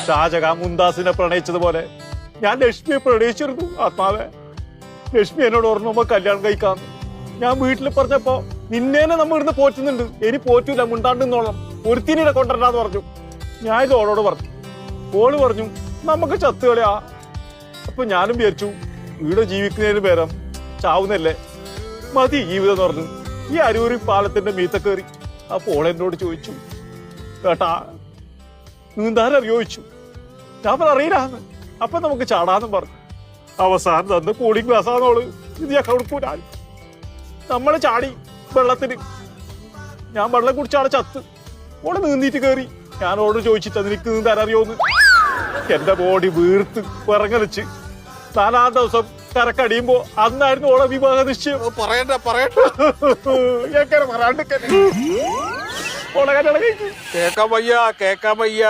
ഷാജഹാൻ മുംതാസിനെ പ്രണയിച്ചതുപോലെ ഞാൻ ലക്ഷ്മിയെ പ്രണയിച്ചിരുന്നു. ആത്മാവെ, ലക്ഷ്മി എന്നോട് ഓർമ്മ കല്യാണം കഴിക്കാന്ന്. ഞാൻ വീട്ടിൽ പറഞ്ഞപ്പോ നിന്നേനെ നമ്മ ഇവിടുന്ന് പോറ്റുന്നുണ്ട്, ഇനി പോറ്റൂല, മുണ്ടാണ്ടെന്നോളം ഒരുത്തിനെ കൊണ്ടുവരണ്ടാന്ന് പറഞ്ഞു. ഞാൻ ഇത് ഓളോട് പറഞ്ഞു. ഓള് പറഞ്ഞു നമുക്ക് ചത്തുകളയാ. അപ്പൊ ഞാനും വിചാരിച്ചു വീട് ജീവിക്കുന്നതിന് പേരം ചാവുന്നല്ലേ, മതി ജീവിതം എന്ന് പറഞ്ഞു ഈ അരൂരി പാലത്തിന്റെ മീത്ത കയറി. അപ്പൊ ഓൾ എന്നോട് ചോദിച്ചു, കേട്ടാ നീന്താനറിയോ ചോദിച്ചു. ഞാൻ അറിയില്ലാന്ന്. അപ്പൊ നമുക്ക് ചാടാന്നും പറഞ്ഞു. അവസാനം തന്ന് കൂളിംഗ് ഗ്ലാസ്സാന്നോള്. ഇത് ഞാൻ കൊടുക്കൂല. നമ്മള് ചാടി വെള്ളത്തിന്. ഞാൻ വെള്ളം കുടിച്ചാണ് ചത്ത്. ഓള് നീന്തിട്ട് കയറി. ഞാൻ ഓട് ചോദിച്ചിട്ട് നിനക്ക് നീന്താനറിയോന്ന്. എന്റെ ബോഡി വീർത്ത് വിറങ്ങലിച്ച് 4-ാം ദിവസം കരക്കടിയുമ്പോ അന്നായിരുന്നു ഓളെ വിവാഹ നിശ്ചയം. പറയണ്ട എങ്ങനെ പറയാണ്ട് ഓളെ കല്യാണം കഴിക്കും. കേക്കാൻ വയ്യ